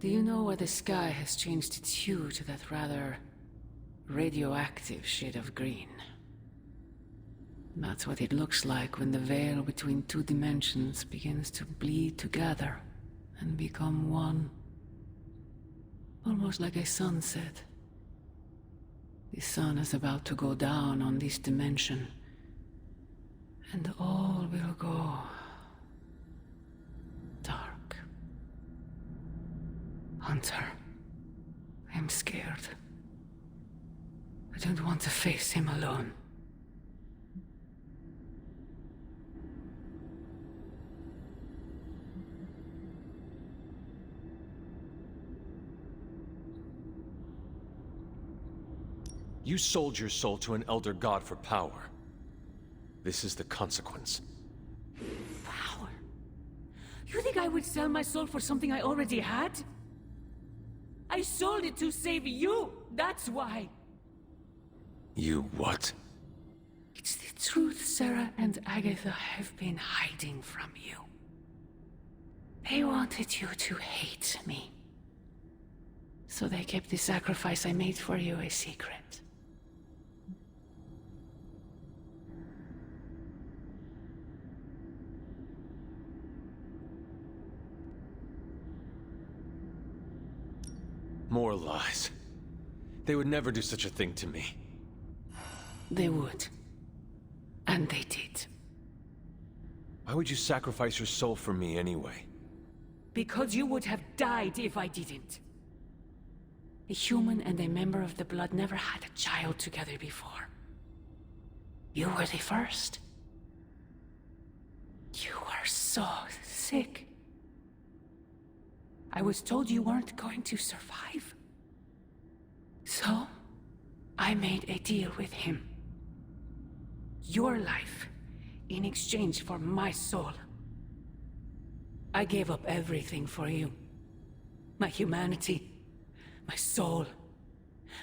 Do you know why the sky has changed its hue to that rather radioactive shade of green? That's what it looks like when the veil between two dimensions begins to bleed together and become one. Almost like a sunset. The sun is about to go down on this dimension, and all will go dark. Hunter, I'm scared. I don't want to face him alone. You sold your soul to an elder god for power. This is the consequence. Power? You think I would sell my soul for something I already had? I sold it to save you, that's why. You what? It's the truth Sarah and Agatha have been hiding from you. They wanted you to hate me. So they kept the sacrifice I made for you a secret. More lies. They would never do such a thing to me. They would. And they did. Why would you sacrifice your soul for me anyway? Because you would have died if I didn't. A human and a member of the blood never had a child together before. You were the first. You were so sick. I was told you weren't going to survive. So, I made a deal with him. Your life, in exchange for my soul. I gave up everything for you. My humanity, my soul,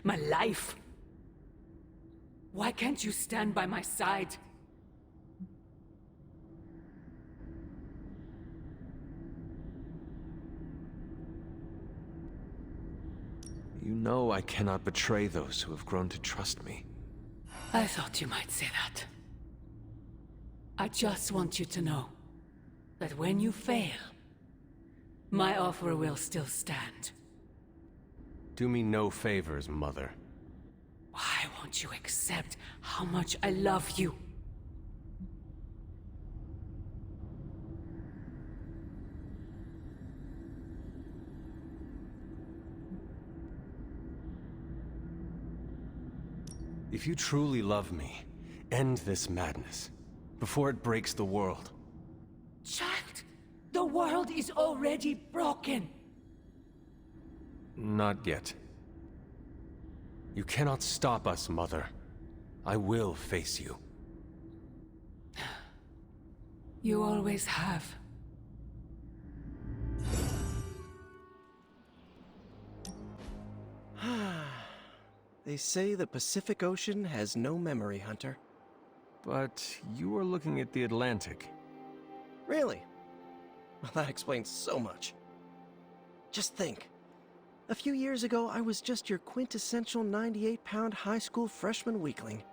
my life. Why can't you stand by my side? You know I cannot betray those who have grown to trust me. I thought you might say that. I just want you to know that when you fail, my offer will still stand. Do me no favors, Mother. Why won't you accept how much I love you? If you truly love me, end this madness, before it breaks the world. Child, the world is already broken. Not yet. You cannot stop us, Mother. I will face you. You always have. They say the Pacific Ocean has no memory, Hunter. But you are looking at the Atlantic. Really? Well, that explains so much. Just think. A few years ago, I was just your quintessential 98-pound high school freshman weakling.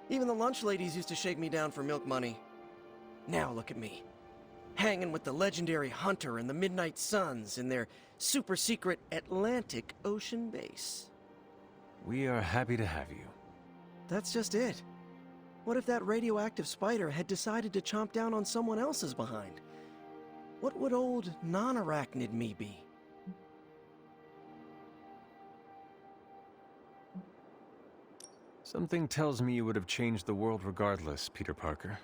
Even the lunch ladies used to shake me down for milk money. Now look at me. Hanging with the legendary Hunter and the Midnight Suns in their super-secret Atlantic Ocean base. We are happy to have you. That's just it. What if that radioactive spider had decided to chomp down on someone else's behind? What would old non-arachnid me be? Something tells me you would have changed the world regardless, Peter Parker.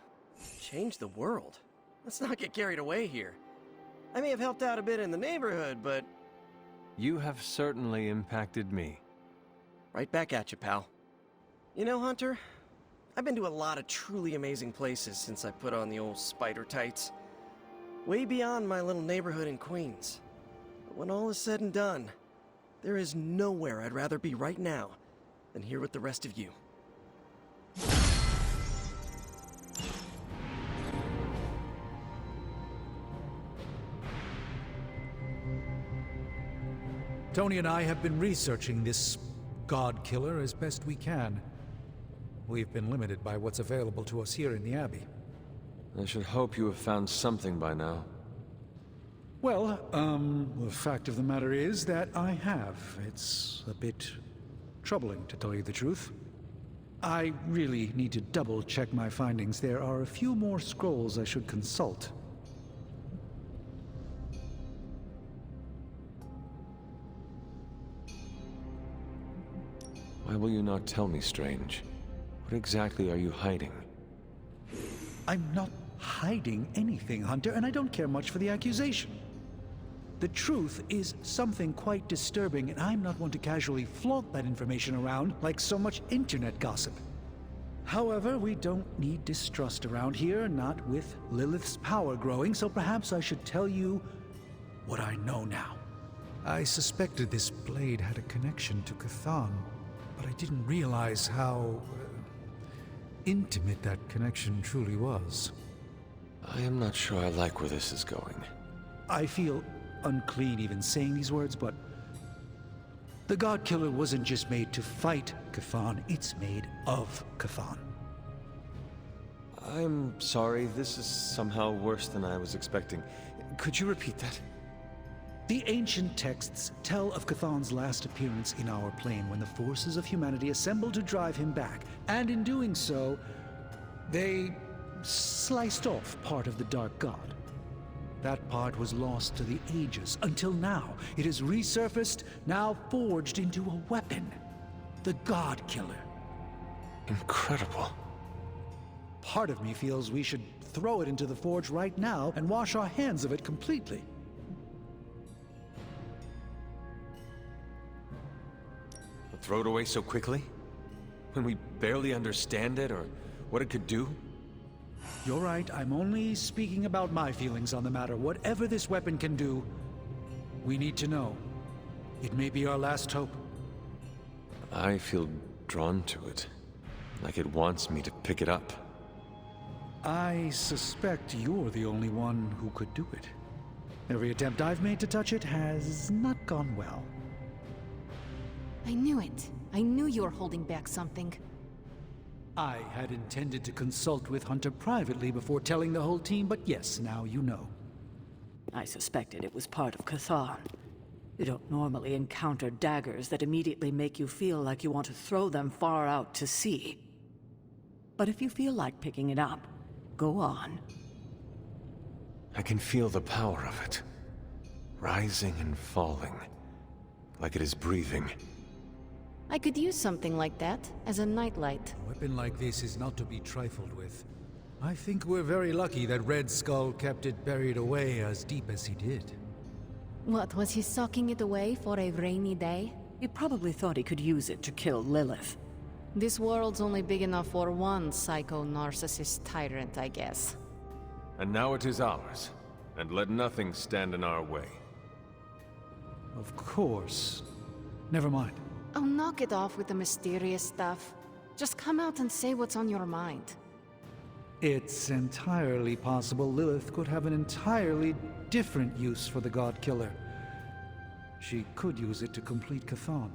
Change the world? Let's not get carried away here. I may have helped out a bit in the neighborhood, but... You have certainly impacted me. Right back at you, pal. You know, Hunter, I've been to a lot of truly amazing places since I put on the old spider tights. Way beyond my little neighborhood in Queens. But when all is said and done, there is nowhere I'd rather be right now than here with the rest of you. Tony and I have been researching this god killer as best we can. We've been limited by what's available to us here in the Abbey. I should hope you have found something by now. Well, the fact of the matter is that I have. It's a bit troubling, to tell you the truth. I really need to double-check my findings. There are a few more scrolls I should consult. Why will you not tell me, Strange? What exactly are you hiding? I'm not hiding anything, Hunter, and I don't care much for the accusation. The truth is something quite disturbing, and I'm not one to casually flaunt that information around like so much internet gossip. However, we don't need distrust around here, not with Lilith's power growing, so perhaps I should tell you what I know now. I suspected this blade had a connection to Cthon, but I didn't realize how intimate that connection truly was. I am not sure I like where this is going. I feel unclean even saying these words, but the God Killer wasn't just made to fight Cthon, it's made of Cthon. I'm sorry, this is somehow worse than I was expecting. Could you repeat that? The ancient texts tell of Cthon's last appearance in our plane when the forces of humanity assembled to drive him back, and in doing so, they sliced off part of the Dark God. That part was lost to the ages, until now. It has resurfaced, now forged into a weapon. The God Killer. Incredible. Part of me feels we should throw it into the forge right now and wash our hands of it completely. Throw it away so quickly? When we barely understand it or what it could do? You're right, I'm only speaking about my feelings on the matter. Whatever this weapon can do, we need to know. It may be our last hope. I feel drawn to it. Like it wants me to pick it up. I suspect you're the only one who could do it. Every attempt I've made to touch it has not gone well. I knew it. I knew you were holding back something. I had intended to consult with Hunter privately before telling the whole team, but yes, now you know. I suspected it was part of Cthon. You don't normally encounter daggers that immediately make you feel like you want to throw them far out to sea. But if you feel like picking it up, go on. I can feel the power of it. Rising and falling. Like it is breathing. I could use something like that as a nightlight. A weapon like this is not to be trifled with. I think we're very lucky that Red Skull kept it buried away as deep as he did. What, was he socking it away for a rainy day? He probably thought he could use it to kill Lilith. This world's only big enough for one psycho-narcissist tyrant, I guess. And now it is ours. And let nothing stand in our way. Of course. Never mind. Oh, knock it off with the mysterious stuff. Just come out and say what's on your mind. It's entirely possible Lilith could have an entirely different use for the God Killer. She could use it to complete Cthon.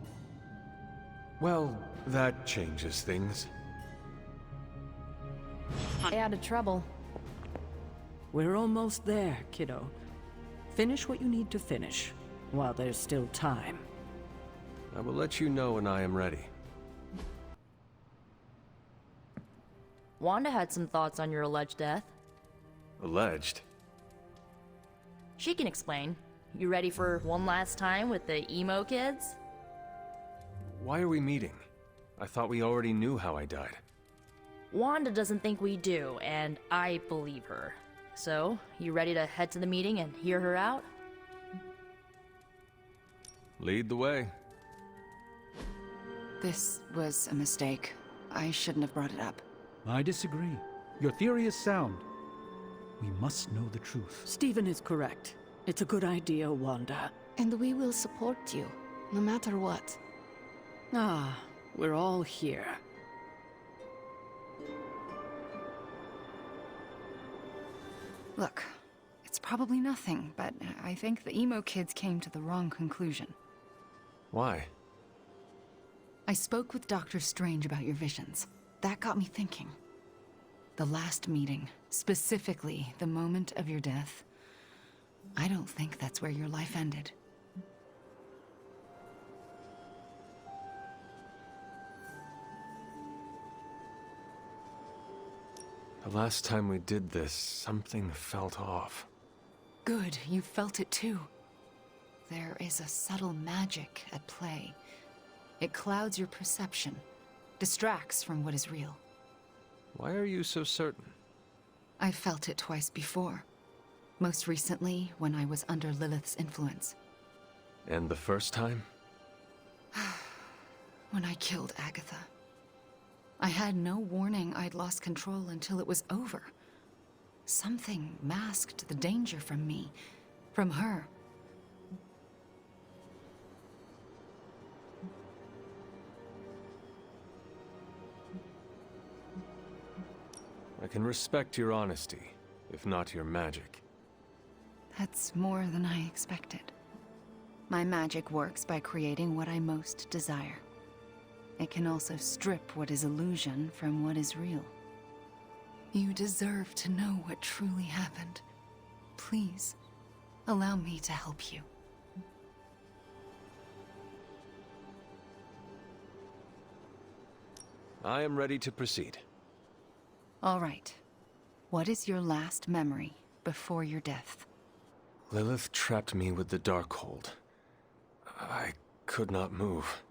Well, that changes things. Out of trouble. We're almost there, kiddo. Finish what you need to finish, while there's still time. I will let you know when I am ready. Wanda had some thoughts on your alleged death. Alleged? She can explain. You ready for one last time with the emo kids? Why are we meeting? I thought we already knew how I died. Wanda doesn't think we do, and I believe her. So, you ready to head to the meeting and hear her out? Lead the way. This was a mistake. I shouldn't have brought it up. I disagree. Your theory is sound. We must know the truth. Stephen is correct. It's a good idea, Wanda. And we will support you, no matter what. Ah, we're all here. Look, it's probably nothing, but I think the emo kids came to the wrong conclusion. Why? I spoke with Dr. Strange about your visions. That got me thinking. The last meeting, specifically the moment of your death, I don't think that's where your life ended. The last time we did this, something felt off. Good, you felt it too. There is a subtle magic at play. It clouds your perception, distracts from what is real. Why are you so certain? I felt it twice before. Most recently, when I was under Lilith's influence. And the first time? When I killed Agatha. I had no warning I'd lost control until it was over. Something masked the danger from me, from her. I can respect your honesty, if not your magic. That's more than I expected. My magic works by creating what I most desire. It can also strip what is illusion from what is real. You deserve to know what truly happened. Please, allow me to help you. I am ready to proceed. All right. What is your last memory before your death? Lilith trapped me with the Darkhold. I could not move.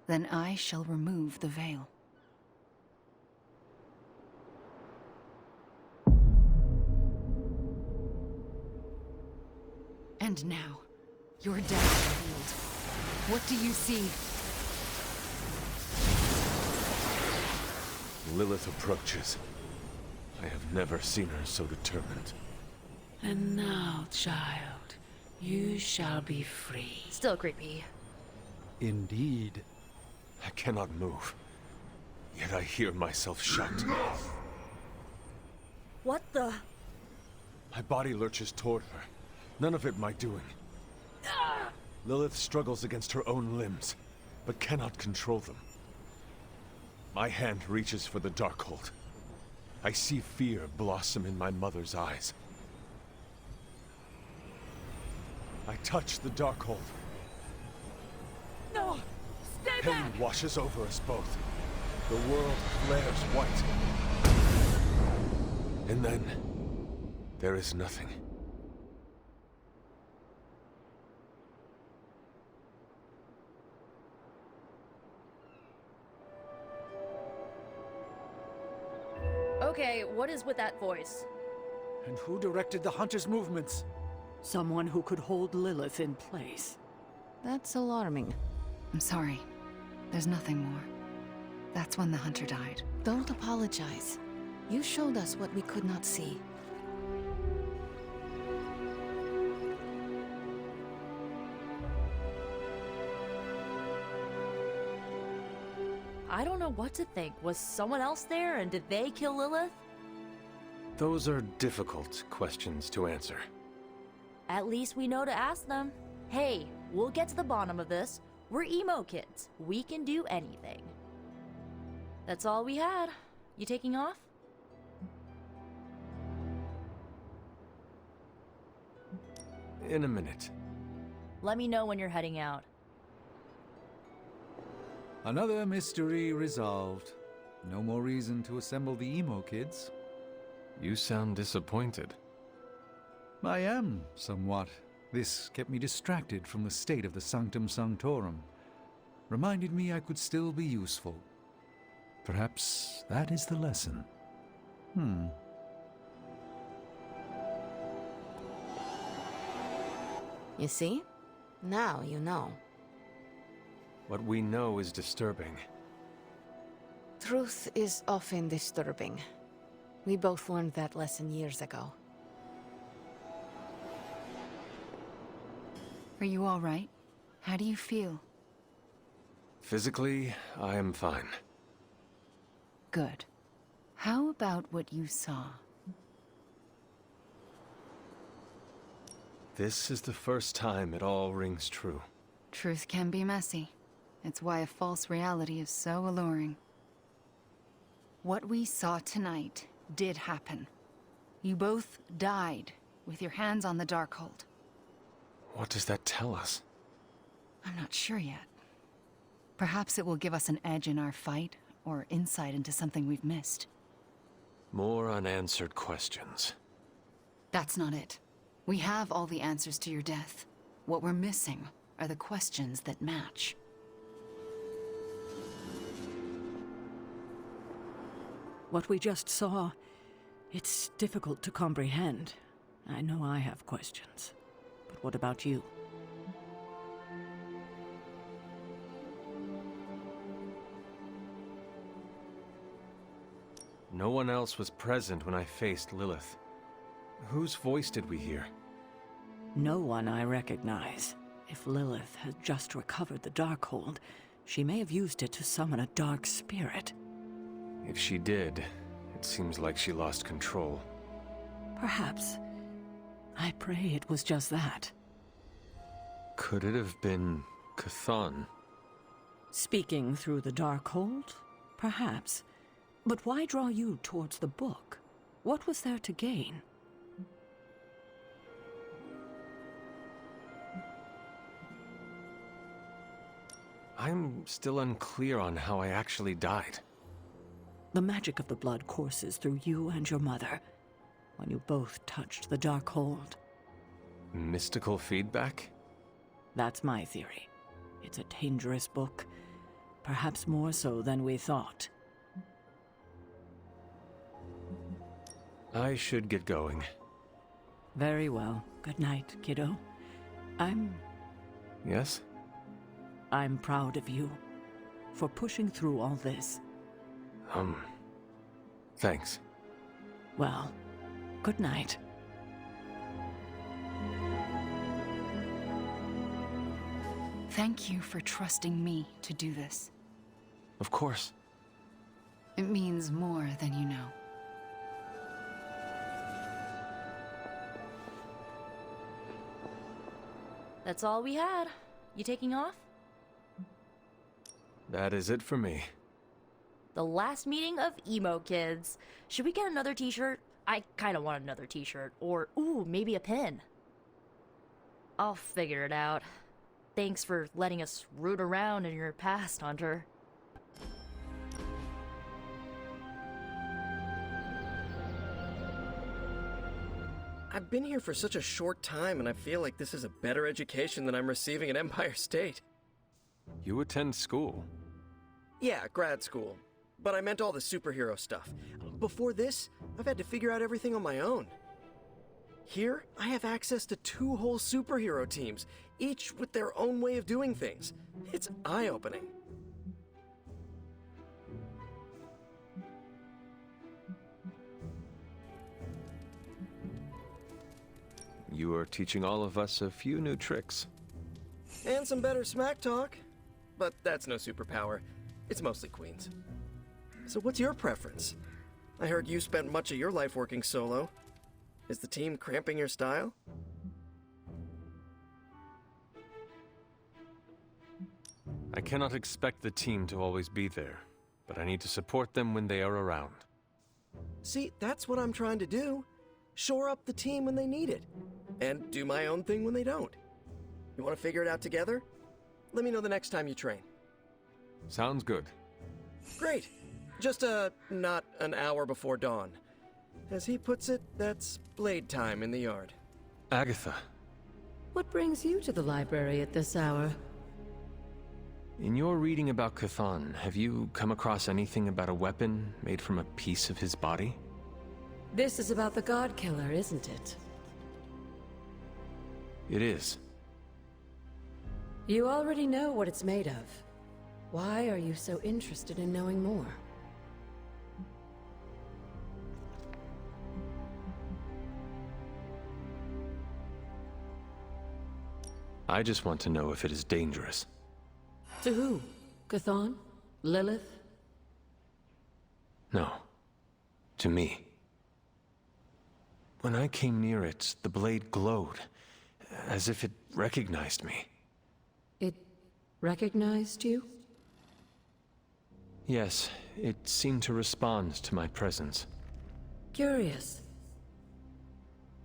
Then I shall remove the veil. And now, your death revealed. What do you see? Lilith approaches. I have never seen her so determined. And now, child, you shall be free. Still creepy. Indeed. I cannot move. Yet I hear myself shout. What the? My body lurches toward her. None of it my doing. Lilith struggles against her own limbs, but cannot control them. My hand reaches for the Darkhold. I see fear blossom in my mother's eyes. I touch the Darkhold. No! Stay Pain back! washes over us both. The world flares white. And then, there is nothing. Okay, what is with that voice? And who directed the hunter's movements? Someone who could hold Lilith in place. That's alarming. I'm sorry. There's nothing more. That's when the hunter died. Don't apologize. You showed us what we could not see. I don't know what to think. Was someone else there and did they kill Lilith? Those are difficult questions to answer. At least we know to ask them. Hey, we'll get to the bottom of this. We're emo kids. We can do anything. That's all we had. You taking off? In a minute. Let me know when you're heading out. Another mystery resolved. No more reason to assemble the emo kids. You sound disappointed. I am, somewhat. This kept me distracted from the state of the Sanctum Sanctorum. Reminded me I could still be useful. Perhaps that is the lesson. You see? Now you know. What we know is disturbing. Truth is often disturbing. We both learned that lesson years ago. Are you all right? How do you feel? Physically, I am fine. Good. How about what you saw? This is the first time it all rings true. Truth can be messy. It's why a false reality is so alluring. What we saw tonight did happen. You both died with your hands on the Darkhold. What does that tell us? I'm not sure yet. Perhaps it will give us an edge in our fight, or insight into something we've missed. More unanswered questions. That's not it. We have all the answers to your death. What we're missing are the questions that match. What we just saw, it's difficult to comprehend. I know I have questions. But what about you? No one else was present when I faced Lilith. Whose voice did we hear? No one I recognize. If Lilith had just recovered the Darkhold, she may have used it to summon a dark spirit. If she did, it seems like she lost control. Perhaps. I pray it was just that. Could it have been Chthon? Speaking through the Darkhold? Perhaps. But why draw you towards the book? What was there to gain? I'm still unclear on how I actually died. The magic of the blood courses through you and your mother when you both touched the Darkhold. Mystical feedback? That's my theory. It's a dangerous book, perhaps more so than we thought. I should get going. Very well. Good night, kiddo. Yes? I'm proud of you for pushing through all this. Thanks. Well, good night. Thank you for trusting me to do this. Of course. It means more than you know. That's all we had. You taking off? That is it for me. The last meeting of emo kids. Should we get another t-shirt? I kinda want another t-shirt. Or, ooh, maybe a pin. I'll figure it out. Thanks for letting us root around in your past, Hunter. I've been here for such a short time, and I feel like this is a better education than I'm receiving at Empire State. You attend school? Yeah, grad school. But I meant all the superhero stuff. Before this, I've had to figure out everything on my own. Here, I have access to 2 whole superhero teams, each with their own way of doing things. It's eye-opening. You are teaching all of us a few new tricks. And some better smack talk. But that's no superpower. It's mostly Queen's. So what's your preference? I heard you spent much of your life working solo. Is the team cramping your style? I cannot expect the team to always be there, but I need to support them when they are around. See, that's what I'm trying to do. Shore up the team when they need it. And do my own thing when they don't. You want to figure it out together? Let me know the next time you train. Sounds good. Great. Just, not an hour before dawn. As he puts it, that's blade time in the yard. Agatha, What brings you to the library at this hour? in your reading about Chthon, have you come across anything about a weapon made from a piece of his body? This is about the God Killer, isn't it? It is. You already know what it's made of. Why are you so interested in knowing more? I just want to know if it is dangerous. To who? Chthon? Lilith? No. To me. When I came near it, the blade glowed, as if it recognized me. It recognized you? Yes, it seemed to respond to my presence. Curious.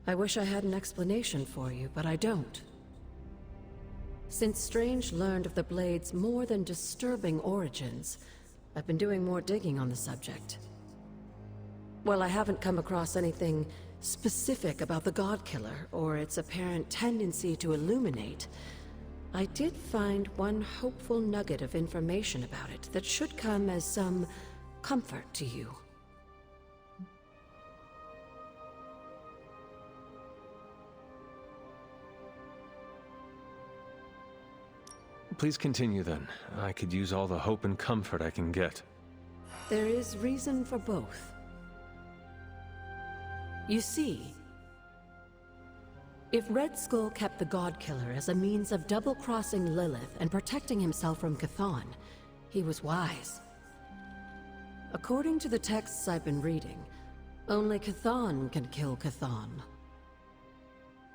I wish I had an explanation for you, but I don't. Since Strange learned of the Blade's more than disturbing origins, I've been doing more digging on the subject. While I haven't come across anything specific about the God Killer or its apparent tendency to illuminate, I did find one hopeful nugget of information about it that should come as some comfort to you. Please continue then. I could use all the hope and comfort I can get. There is reason for both. You see, if Red Skull kept the God Killer as a means of double-crossing Lilith and protecting himself from Chthon, he was wise. According to the texts I've been reading, only Chthon can kill Chthon.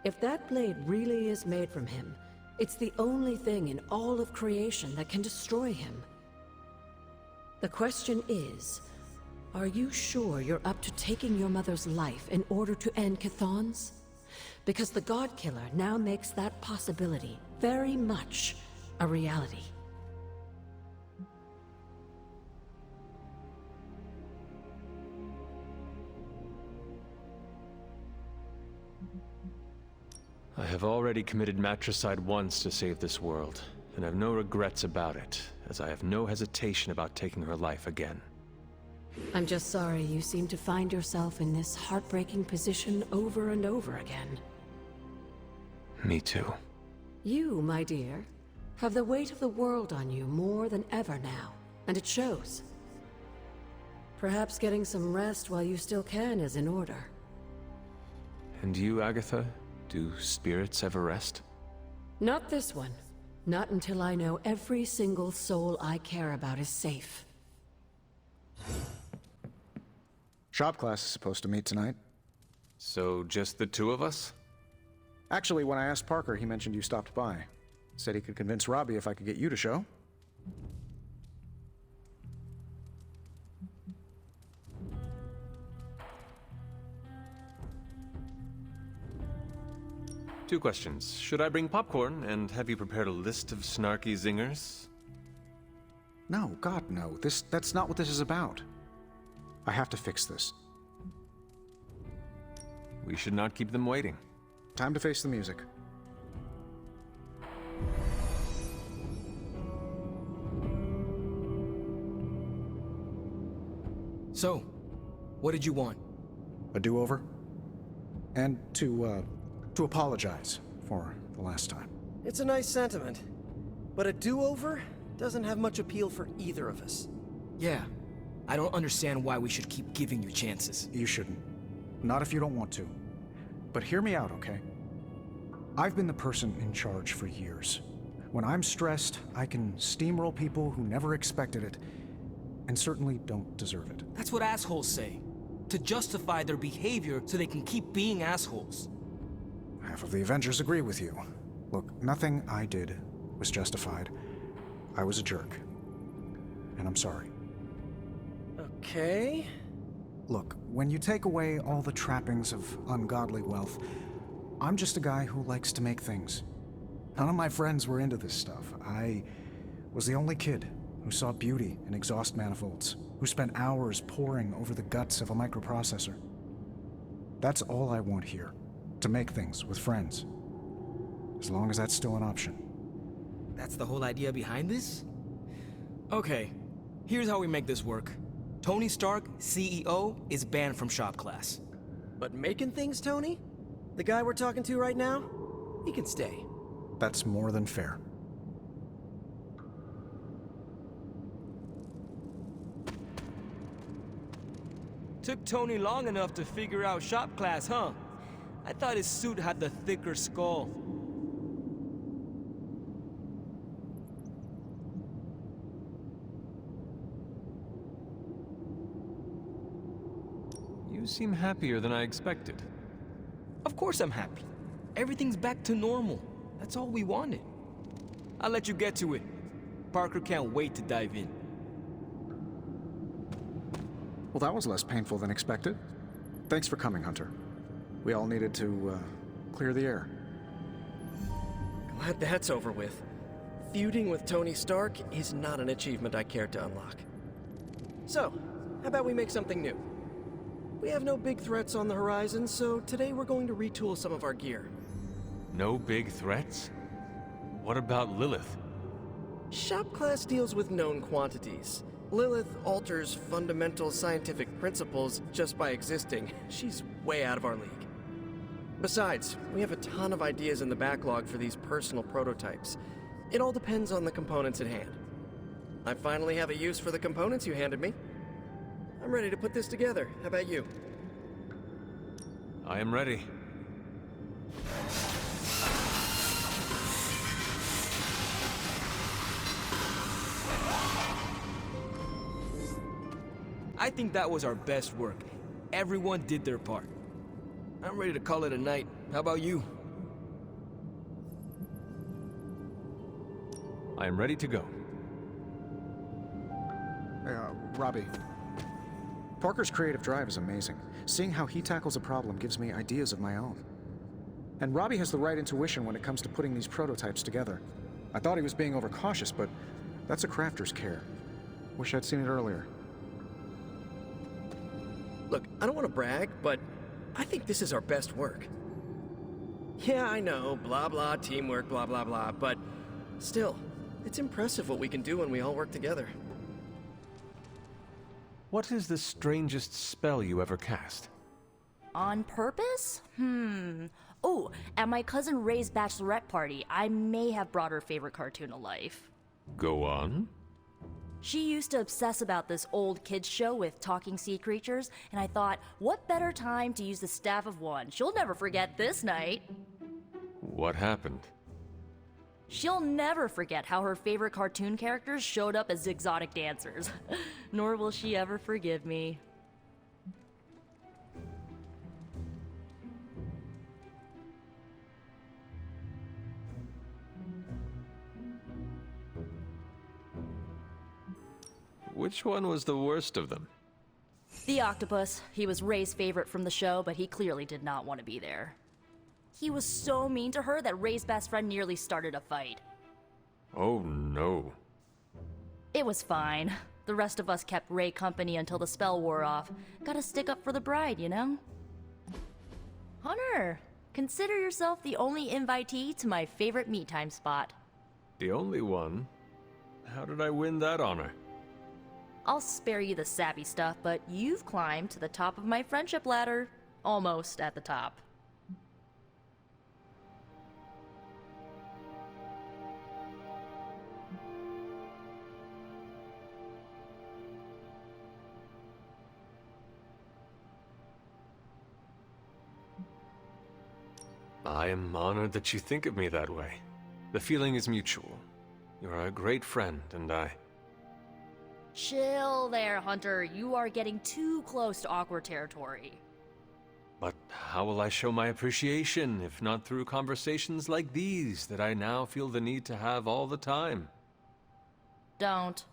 If that blade really is made from him, it's the only thing in all of creation that can destroy him. The question is, are you sure you're up to taking your mother's life in order to end Chthon's? Because the God Killer now makes that possibility very much a reality. I have already committed matricide once to save this world, and have no regrets about it, as I have no hesitation about taking her life again. I'm just sorry you seem to find yourself in this heartbreaking position over and over again. Me too. You, my dear, have the weight of the world on you more than ever now, and it shows. Perhaps getting some rest while you still can is in order. And you, Agatha? Do spirits ever rest? Not this one. Not until I know every single soul I care about is safe. Shop class is supposed to meet tonight. So, just the two of us? Actually, when I asked Parker, he mentioned you stopped by. Said he could convince Robbie if I could get you to show. Two questions. Should I bring popcorn, and have you prepared a list of snarky zingers? No, God, no. That's not what this is about. I have to fix this. We should not keep them waiting. Time to face the music. So, what did you want? A do-over? And to apologize for the last time. It's a nice sentiment. But a do-over doesn't have much appeal for either of us. Yeah, I don't understand why we should keep giving you chances. You shouldn't. Not if you don't want to. But hear me out, okay? I've been the person in charge for years. When I'm stressed, I can steamroll people who never expected it, and certainly don't deserve it. That's what assholes say. To justify their behavior so they can keep being assholes. Half of the Avengers agree with you. Look, nothing I did was justified. I was a jerk. And I'm sorry. Okay. Look, when you take away all the trappings of ungodly wealth, I'm just a guy who likes to make things. None of my friends were into this stuff. I was the only kid who saw beauty in exhaust manifolds, who spent hours poring over the guts of a microprocessor. That's all I want here, to make things with friends. As long as that's still an option. That's the whole idea behind this? Okay, here's how we make this work. Tony Stark, CEO, is banned from shop class. But making things, Tony? The guy we're talking to right now? He can stay. That's more than fair. Took Tony long enough to figure out shop class, huh? I thought his suit had the thicker skull. You seem happier than I expected. Of course I'm happy. Everything's back to normal. That's all we wanted. I'll let you get to it. Parker can't wait to dive in. Well, that was less painful than expected. Thanks for coming, Hunter. We all needed to, clear the air. Glad that's over with. Feuding with Tony Stark is not an achievement I care to unlock. So, how about we make something new? We have no big threats on the horizon, so today we're going to retool some of our gear. No big threats? What about Lilith? Shop class deals with known quantities. Lilith alters fundamental scientific principles just by existing. She's way out of our league. Besides, we have a ton of ideas in the backlog for these personal prototypes. It all depends on the components at hand. I finally have a use for the components you handed me. I'm ready to put this together. How about you? I am ready. I think that was our best work. Everyone did their part. I'm ready to call it a night. How about you? I am ready to go. Hey, Robbie. Parker's creative drive is amazing. Seeing how he tackles a problem gives me ideas of my own. And Robbie has the right intuition when it comes to putting these prototypes together. I thought he was being overcautious, but that's a crafter's care. Wish I'd seen it earlier. Look, I don't want to brag, but I think this is our best work. Yeah, I know, blah blah, teamwork, blah blah blah, but still, it's impressive what we can do when we all work together. What is the strangest spell you ever cast? On purpose? Oh, at my cousin Ray's bachelorette party, I may have brought her favorite cartoon to life. Go on. She used to obsess about this old kids show with talking sea creatures, and I thought, what better time to use the Staff of One? She'll never forget this night. What happened? She'll never forget how her favorite cartoon characters showed up as exotic dancers. Nor will she ever forgive me. Which one was the worst of them? The octopus. He was Ray's favorite from the show, but he clearly did not want to be there. He was so mean to her that Ray's best friend nearly started a fight. Oh no. It was fine. The rest of us kept Ray company until the spell wore off. Gotta stick up for the bride, you know? Hunter, consider yourself the only invitee to my favorite meet time spot. The only one? How did I win that honor? I'll spare you the sappy stuff, but you've climbed to the top of my friendship ladder. Almost at the top. I am honored that you think of me that way. The feeling is mutual. You are a great friend, and I... Chill there, Hunter. You are getting too close to awkward territory. But how will I show my appreciation, if not through conversations like these that I now feel the need to have all the time? Don't.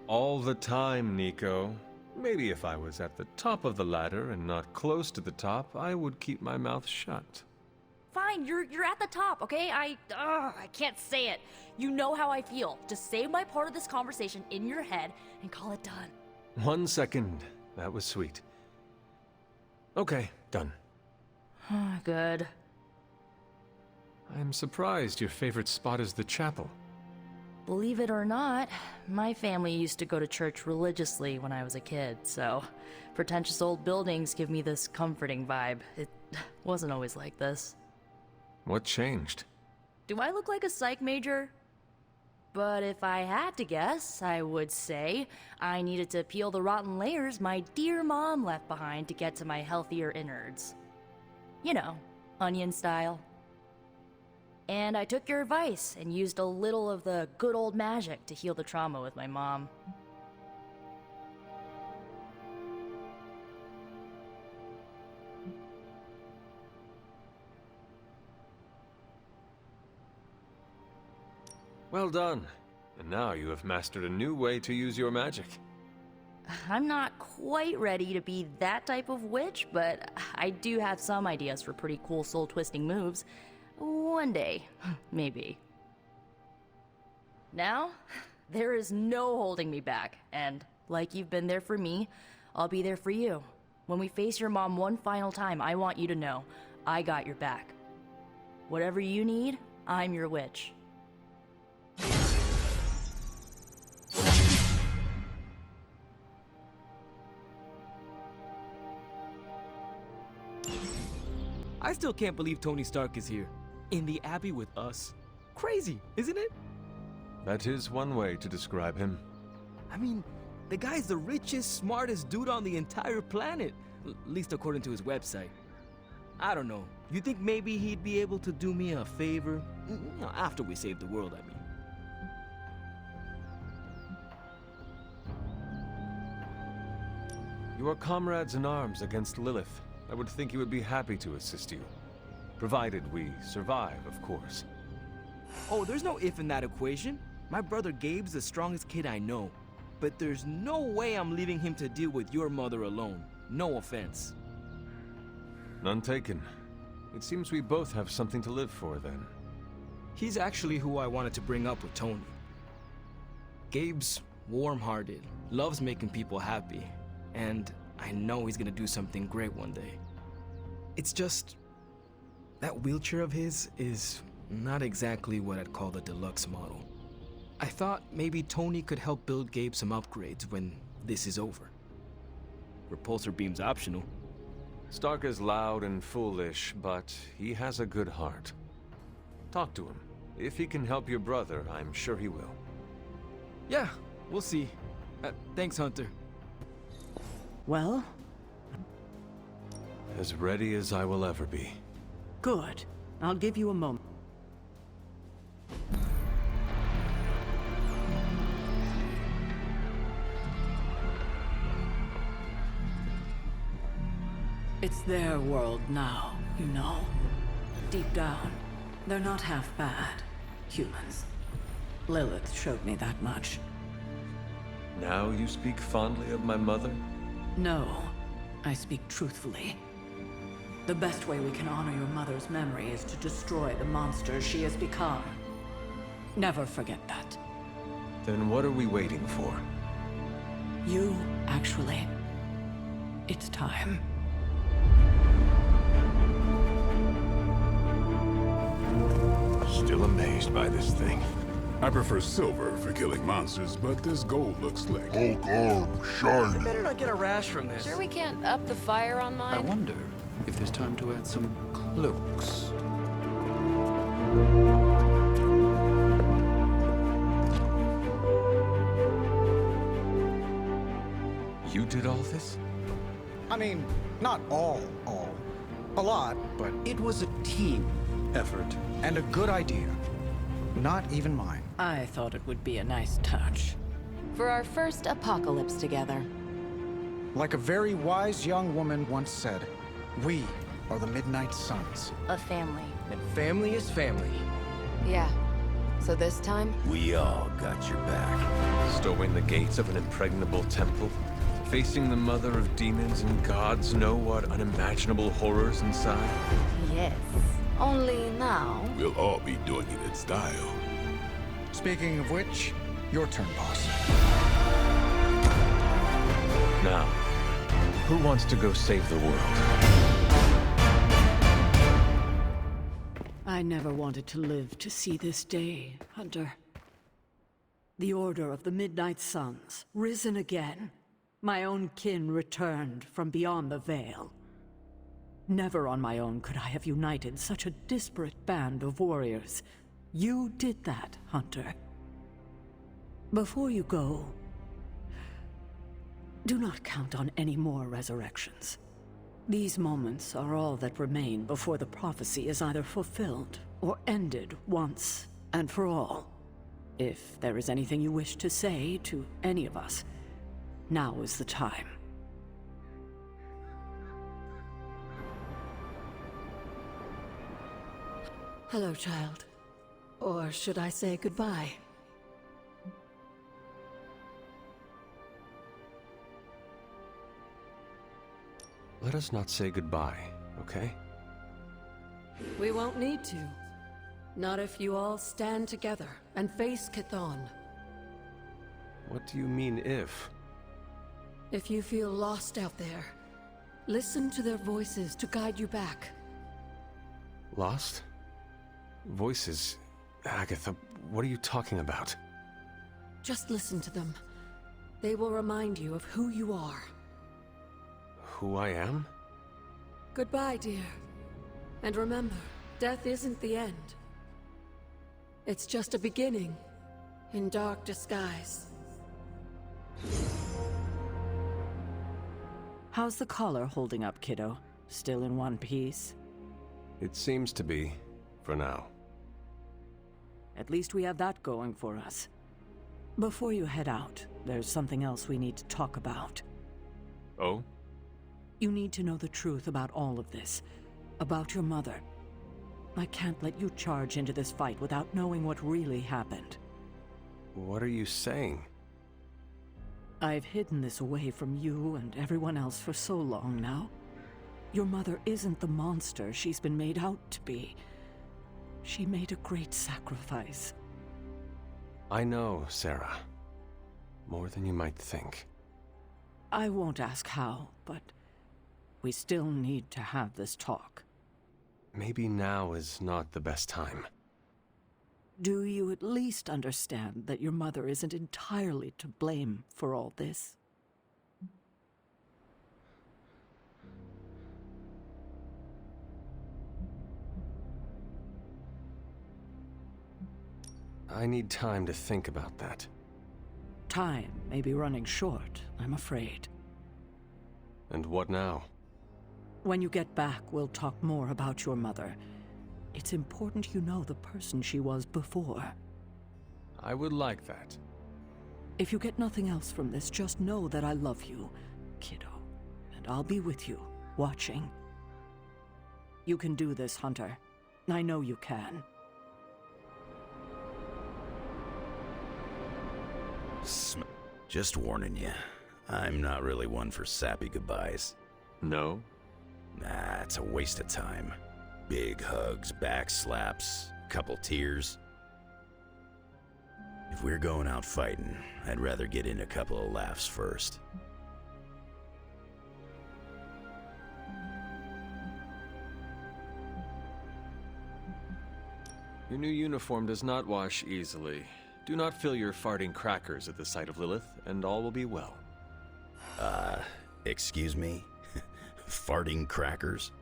All the time, Nico. Maybe if I was at the top of the ladder and not close to the top, I would keep my mouth shut. Fine, you're at the top, okay? I can't say it. You know how I feel. Just save my part of this conversation in your head and call it done. 1 second. That was sweet. Okay, done. Good. I'm surprised your favorite spot is the chapel. Believe it or not, my family used to go to church religiously when I was a kid, so pretentious old buildings give me this comforting vibe. It wasn't always like this. What changed? Do I look like a psych major? But if I had to guess, I would say I needed to peel the rotten layers my dear mom left behind to get to my healthier innards. You know, onion style. And I took your advice and used a little of the good old magic to heal the trauma with my mom. Well done. And now you have mastered a new way to use your magic. I'm not quite ready to be that type of witch, but I do have some ideas for pretty cool soul-twisting moves. One day, maybe. Now, there is no holding me back, and like you've been there for me, I'll be there for you. When we face your mom one final time, I want you to know, I got your back. Whatever you need, I'm your witch. I still can't believe Tony Stark is here. In the Abbey with us. Crazy, isn't it? That is one way to describe him. I mean, the guy's the richest, smartest dude on the entire planet. At least according to his website. I don't know. You think maybe he'd be able to do me a favor? You know, after we save the world, I mean. You are comrades in arms against Lilith. I would think he would be happy to assist you. Provided we survive, of course. Oh, there's no if in that equation. My brother Gabe's the strongest kid I know. But there's no way I'm leaving him to deal with your mother alone. No offense. None taken. It seems we both have something to live for, then. He's actually who I wanted to bring up with Tony. Gabe's warm-hearted, loves making people happy, and I know he's gonna do something great one day. It's just... that wheelchair of his is not exactly what I'd call the deluxe model. I thought maybe Tony could help build Gabe some upgrades when this is over. Repulsor beam's optional. Stark is loud and foolish, but he has a good heart. Talk to him. If he can help your brother, I'm sure he will. Yeah, we'll see. Thanks, Hunter. Well? As ready as I will ever be. Good. I'll give you a moment. It's their world now, you know. Deep down, they're not half bad. Humans. Lilith showed me that much. Now you speak fondly of my mother? No, I speak truthfully. The best way we can honor your mother's memory is to destroy the monster she has become. Never forget that. Then what are we waiting for? You, actually. It's time. Still amazed by this thing. I prefer silver for killing monsters, but this gold looks slick. Hulk arm, shiny. You better not get a rash from this. Sure we can't up the fire on I mine? wonder if there's time to add some cloaks. You did all this? I mean, not all. A lot, but It was a team effort. and a good idea. Not even mine. I thought it would be a nice touch. For our first apocalypse together. Like a very wise young woman once said, we are the Midnight Suns. A family. And family is family. Yeah. So this time, We all got your back. Storming the gates of an impregnable temple? Facing the mother of demons and gods know what unimaginable horrors inside? Yes. only now. We'll all be doing it in style. Speaking of which, your turn, boss. Now, who wants to go save the world? I never wanted to live to see this day, Hunter. The Order of the Midnight Suns, risen again. My own kin returned from beyond the veil. Never on my own could I have united such a disparate band of warriors. You did that, Hunter. Before you go, do not count on any more resurrections. These moments are all that remain before the prophecy is either fulfilled or ended once and for all. If there is anything you wish to say to any of us, now is the time. Hello, child. Or should I say goodbye? Let us not say goodbye, okay? We won't need to. Not if you all stand together and face Chthon. What do you mean, if? If you feel lost out there, listen to their voices to guide you back. Lost? Voices? Agatha, what are you talking about? Just listen to them. They will remind you of who you are. Who I am? Goodbye, dear. And remember, death isn't the end. It's just a beginning, in dark disguise. How's the collar holding up, kiddo? Still in one piece? It seems to be, for now. At least we have that going for us. Before you head out, there's something else we need to talk about. Oh? You need to know the truth about all of this. About your mother. I can't let you charge into this fight without knowing what really happened. What are you saying? I've hidden this away from you and everyone else for so long now. Your mother isn't the monster she's been made out to be. She made a great sacrifice. I know, Sarah. More than you might think. I won't ask how, but we still need to have this talk. Maybe now is not the best time. Do you at least understand that your mother isn't entirely to blame for all this? I need time to think about that. Time may be running short, I'm afraid. And what now? When you get back, we'll talk more about your mother. It's important you know the person she was before. I would like that. If you get nothing else from this, just know that I love you, kiddo. And I'll be with you, watching. You can do this, Hunter. I know you can. Just warning you, I'm not really one for sappy goodbyes. No? Nah, it's a waste of time. Big hugs, back slaps, couple tears. If we're going out fighting, I'd rather get in a couple of laughs first. Your new uniform does not wash easily. Do not fill your farting crackers at the sight of Lilith, and all will be well. Excuse me? Farting crackers?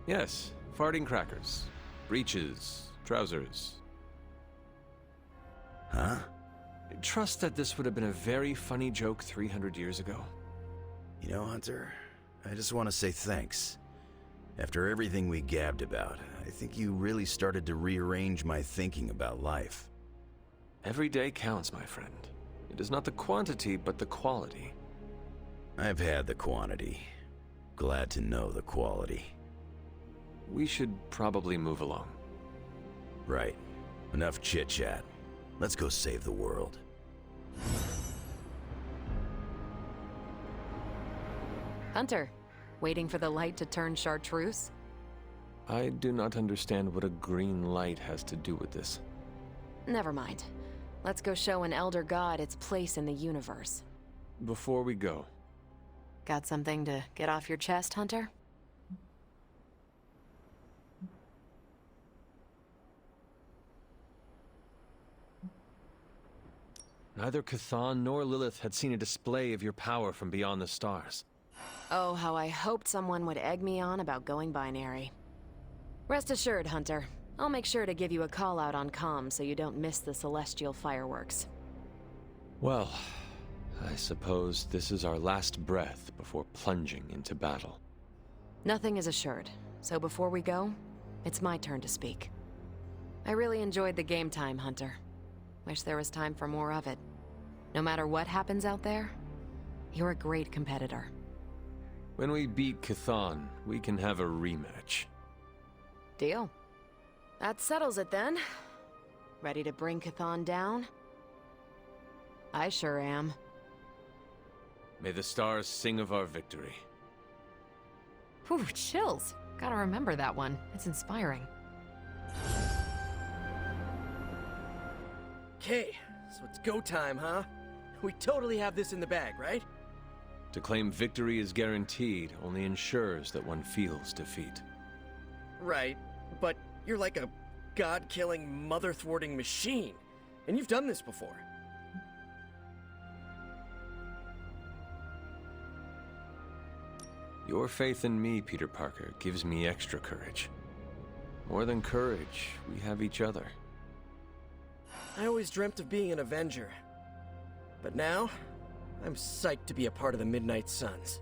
Yes, farting crackers. Breeches, trousers. Huh? Trust that this would have been a very funny joke 300 years ago. You know, Hunter, I just want to say thanks. After everything we gabbed about, I think you really started to rearrange my thinking about life. Every day counts, my friend. It is not the quantity, but the quality. I've had the quantity. Glad to know the quality. We should probably move along. Right. Enough chit-chat. Let's go save the world. Hunter, waiting for the light to turn chartreuse? I do not understand what a green light has to do with this. Never mind. Let's go show an elder god its place in the universe. Before we go, Got something to get off your chest, Hunter? neither Chthon nor Lilith had seen a display of your power from beyond the stars. Oh, how I hoped someone would egg me on about going binary. Rest assured, Hunter. I'll make sure to give you a call out on comm so you don't miss the celestial fireworks. Well, I suppose this is our last breath before plunging into battle. Nothing is assured, so before we go, it's my turn to speak. I really enjoyed the game time, Hunter. Wish there was time for more of it. No matter what happens out there, you're a great competitor. When we beat Chthon, we can have a rematch. Deal. That settles it then. Ready to bring Chthon down? I sure am. May the stars sing of our victory. Whew, chills. Gotta remember that one. It's inspiring. Okay, so it's go time, huh? We totally have this in the bag, right? To claim victory is guaranteed only ensures that one feels defeat. Right, but you're like a god-killing, mother-thwarting machine. And you've done this before. Your faith in me, Peter Parker, gives me extra courage. More than courage, we have each other. I always dreamt of being an Avenger. But now, I'm psyched to be a part of the Midnight Suns.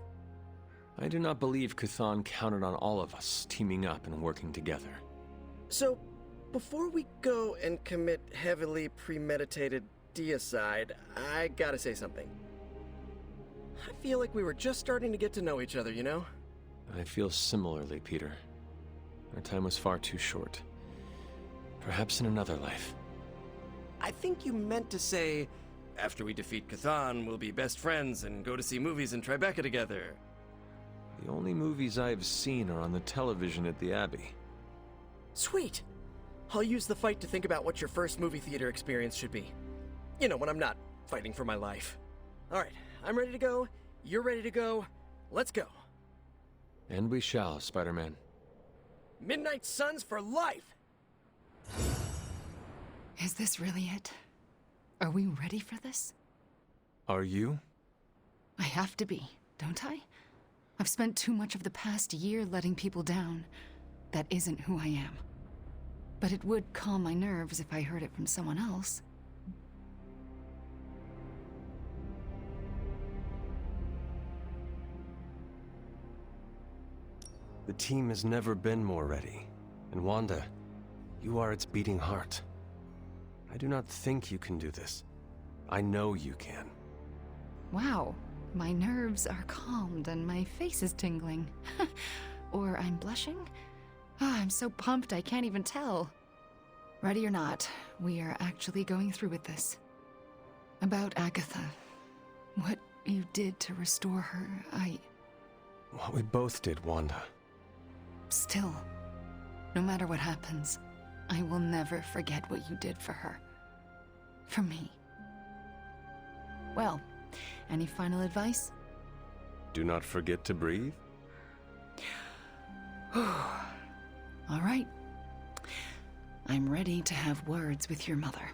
I do not believe Chthon counted on all of us teaming up and working together. So, before we go and commit heavily premeditated deicide, I gotta say something. I feel like we were just starting to get to know each other, you know? I feel similarly, Peter. Our time was far too short. Perhaps in another life. I think you meant to say, after we defeat Chthon, we'll be best friends and go to see movies in Tribeca together. The only movies I have seen are on the television at the Abbey. Sweet! I'll use the fight to think about what your first movie theater experience should be. You know, when I'm not fighting for my life. Alright, I'm ready to go. You're ready to go. Let's go. And we shall, Spider-Man. Midnight Suns for life! Is this really it? Are we ready for this? Are you? I have to be, don't I? I've spent too much of the past year letting people down. That isn't who I am. But it would calm my nerves if I heard it from someone else. The team has never been more ready. And Wanda, you are its beating heart. I do not think you can do this. I know you can. Wow, my nerves are calmed and my face is tingling. Or I'm blushing? Ah, I'm so pumped I can't even tell. Ready or not, we are actually going through with this. About Agatha. What you did to restore her, What we both did, Wanda. Still, no matter what happens, I will never forget what you did for her. For me. Well, any final advice? Do not forget to breathe. All right. I'm ready to have words with your mother.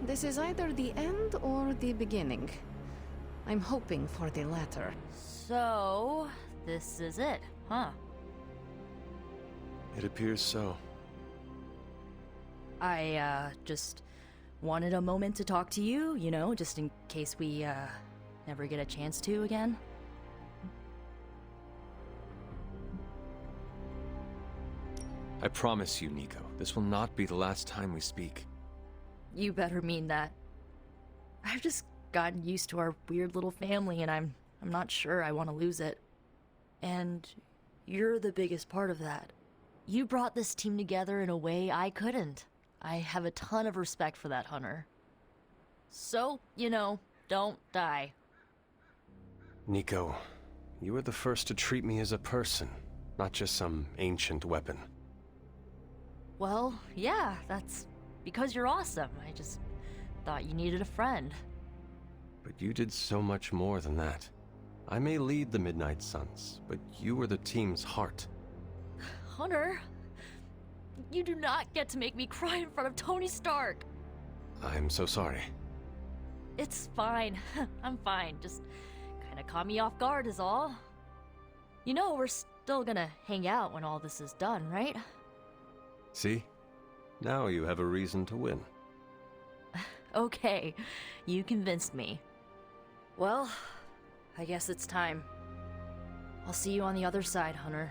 This is either the end or the beginning. I'm hoping for the latter. So, this is it, huh? It appears so. I, just wanted a moment to talk to you, you know, just in case we, never get a chance to again. I promise you, Nico, this will not be the last time we speak. You better mean that. I've just gotten used to our weird little family, and I'm not sure I want to lose it. And you're the biggest part of that. You brought this team together in a way I couldn't. I have a ton of respect for that, Hunter. So, you know, don't die. Nico, you were the first to treat me as a person, not just some ancient weapon. Well, yeah, that's because you're awesome. I just thought you needed a friend. But you did so much more than that. I may lead the Midnight Suns, but you were the team's heart. Hunter, you do not get to make me cry in front of Tony Stark. I'm so sorry. It's fine. I'm fine. Just kind of caught me off guard is all. You know we're still gonna hang out when all this is done, right? See? Now you have a reason to win. Okay, you convinced me. Well, I guess it's time. I'll see you on the other side, Hunter.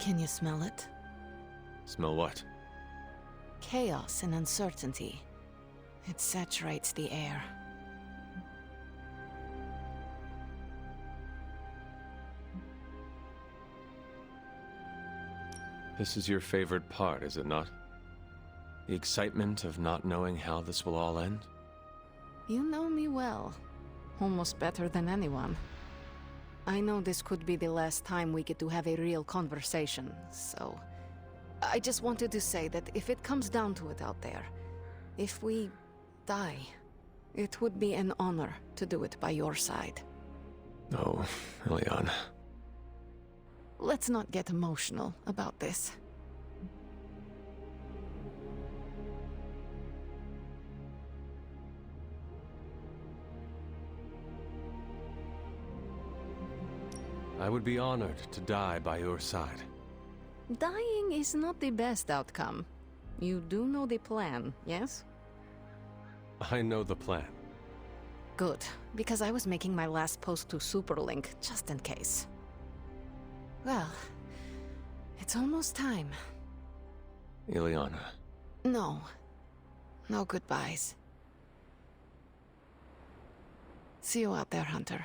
Can you smell it? Smell what? Chaos and uncertainty. It saturates the air. This is your favorite part, is it not? The excitement of not knowing how this will all end? You know me well. Almost better than anyone. I know this could be the last time we get to have a real conversation, so... I just wanted to say that if it comes down to it out there, if we die, it would be an honor to do it by your side. Oh, Ileana. Let's not get emotional about this. I would be honored to die by your side. Dying is not the best outcome. You do know the plan, yes? I know the plan. Good, because I was making my last post to Superlink, just in case. Well, it's almost time. Ileana. No. No goodbyes. See you out there, Hunter.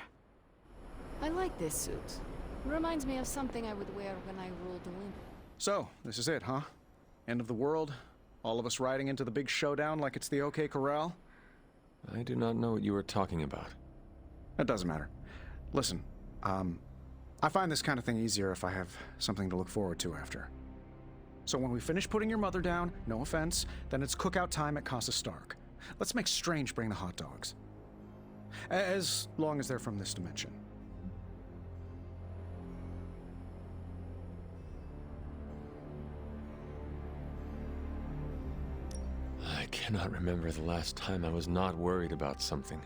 I like this suit. Reminds me of something I would wear when I ruled Olympus. So, this is it, huh? End of the world? All of us riding into the big showdown like it's the OK Corral? I do not know what you were talking about. It doesn't matter. Listen, I find this kind of thing easier if I have something to look forward to after. So when we finish putting your mother down, no offense, then it's cookout time at Casa Stark. Let's make Strange bring the hot dogs. As long as they're from this dimension. I cannot remember the last time I was not worried about something.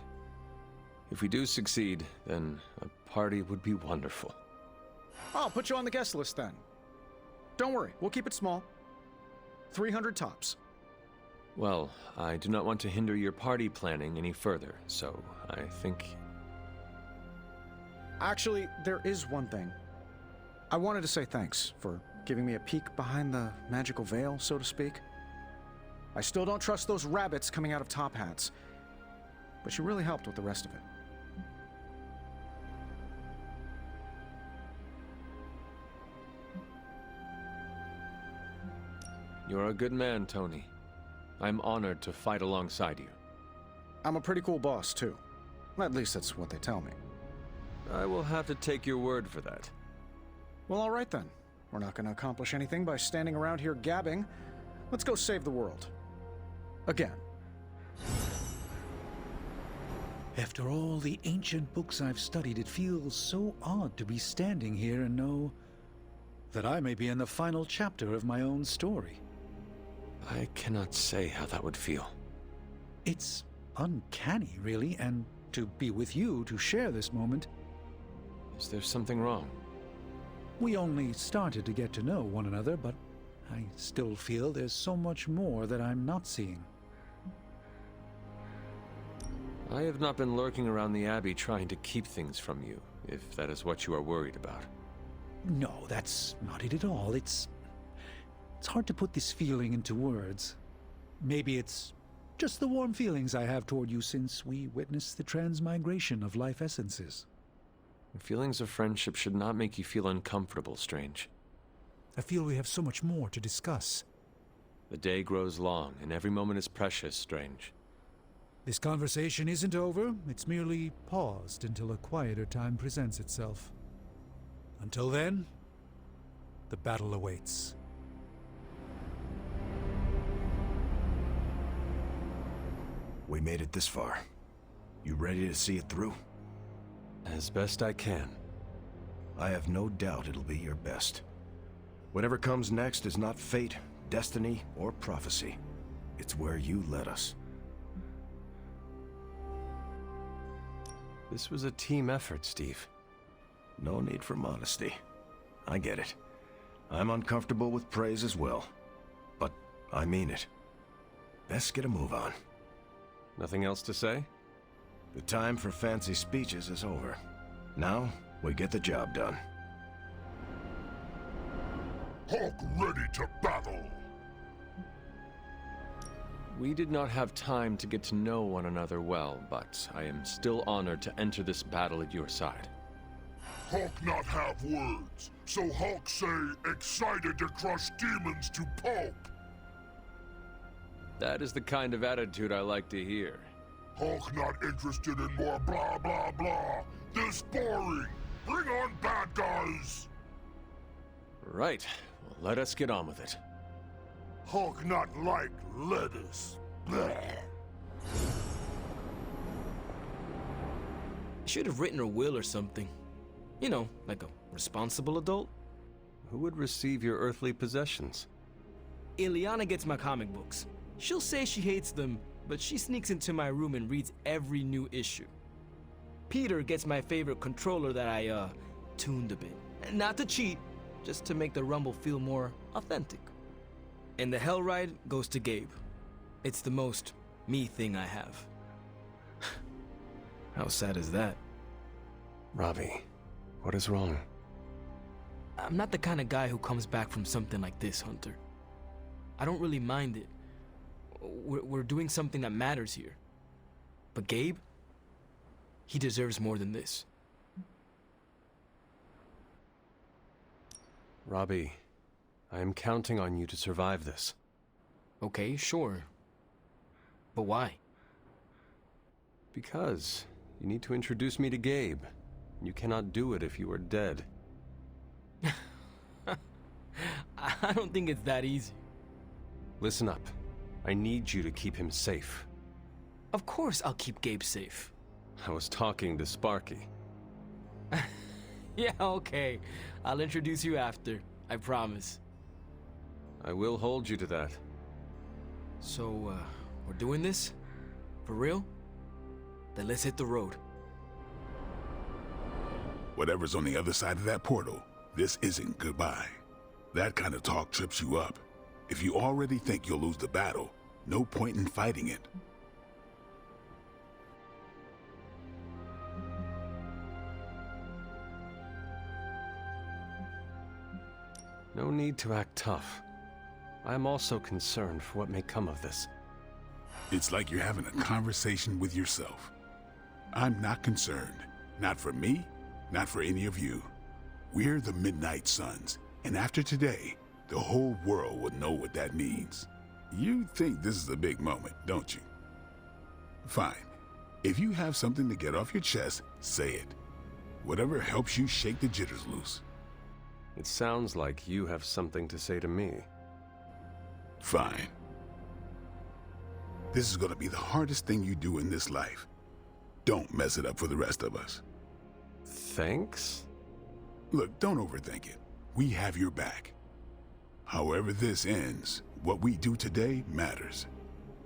If we do succeed, then a party would be wonderful. I'll put you on the guest list then. Don't worry, we'll keep it small. 300 tops. Well, I do not want to hinder your party planning any further, so I think... Actually, there is one thing. I wanted to say thanks for giving me a peek behind the magical veil, so to speak. I still don't trust those rabbits coming out of top hats, but you really helped with the rest of it. You're a good man, Tony. I'm honored to fight alongside you. I'm a pretty cool boss, too. At least that's what they tell me. I will have to take your word for that. Well, all right then. We're not going to accomplish anything by standing around here gabbing. Let's go save the world. Again. After all the ancient books I've studied, it feels so odd to be standing here and know that I may be in the final chapter of my own story. I cannot say how that would feel. It's uncanny, really, and to be with you to share this moment. Is there something wrong? We only started to get to know one another, but I still feel there's so much more that I'm not seeing. I have not been lurking around the Abbey trying to keep things from you, if that is what you are worried about. No, that's not it at all. It's hard to put this feeling into words. Maybe it's just the warm feelings I have toward you since we witnessed the transmigration of life essences. Feelings of friendship should not make you feel uncomfortable, Strange. I feel we have so much more to discuss. The day grows long, and every moment is precious, Strange. This conversation isn't over. It's merely paused until a quieter time presents itself. Until then, the battle awaits. We made it this far. You ready to see it through? As best I can. I have no doubt it'll be your best. Whatever comes next is not fate, destiny, or prophecy. It's where you led us. This was a team effort, Steve. No need for modesty. I get it. I'm uncomfortable with praise as well. But I mean it. Best get a move on. Nothing else to say? The time for fancy speeches is over. Now, we get the job done. Hulk ready to battle! We did not have time to get to know one another well, but I am still honored to enter this battle at your side. Hulk not have words, so Hulk say excited to crush demons to pulp. That is the kind of attitude I like to hear. Hulk not interested in more blah blah blah. This boring. Bring on bad guys. Right. Well, let us get on with it. Hulk not like lettuce. Bleh. Should have written a will or something. You know, like a responsible adult. Who would receive your earthly possessions? Ileana gets my comic books. She'll say she hates them, but she sneaks into my room and reads every new issue. Peter gets my favorite controller that I, tuned a bit. Not to cheat, just to make the rumble feel more authentic. And the hell ride goes to Gabe. It's the most me thing I have. How sad is that? Robbie, what is wrong? I'm not the kind of guy who comes back from something like this, Hunter. I don't really mind it. We're doing something that matters here. But Gabe, he deserves more than this. Robbie, I am counting on you to survive this. Okay, sure. But why? Because you need to introduce me to Gabe. You cannot do it if you are dead. I don't think it's that easy. Listen up. I need you to keep him safe. Of course I'll keep Gabe safe. I was talking to Sparky. Yeah, okay. I'll introduce you after. I promise. I will hold you to that. So, we're doing this? For real? Then let's hit the road. Whatever's on the other side of that portal, this isn't goodbye. That kind of talk trips you up. If you already think you'll lose the battle, no point in fighting it. No need to act tough. I am also concerned for what may come of this. It's like you're having a conversation with yourself. I'm not concerned. Not for me, not for any of you. We're the Midnight Suns, and after today, the whole world will know what that means. You think this is a big moment, don't you? Fine. If you have something to get off your chest, say it. Whatever helps you shake the jitters loose. It sounds like you have something to say to me. Fine. This is gonna be the hardest thing you do in this life. Don't mess it up for the rest of us. Thanks? Look, don't overthink it. We have your back. However this ends, what we do today matters.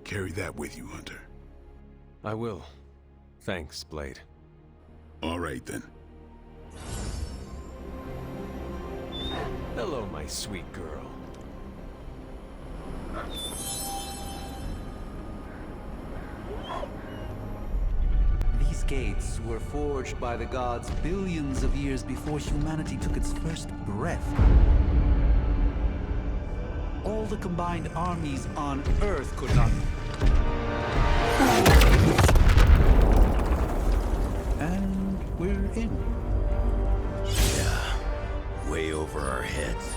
Carry that with you, Hunter. I will. Thanks, Blade. All right, then. Hello, my sweet girl. These gates were forged by the gods billions of years before humanity took its first breath. All the combined armies on Earth could not... And we're in. Yeah, way over our heads.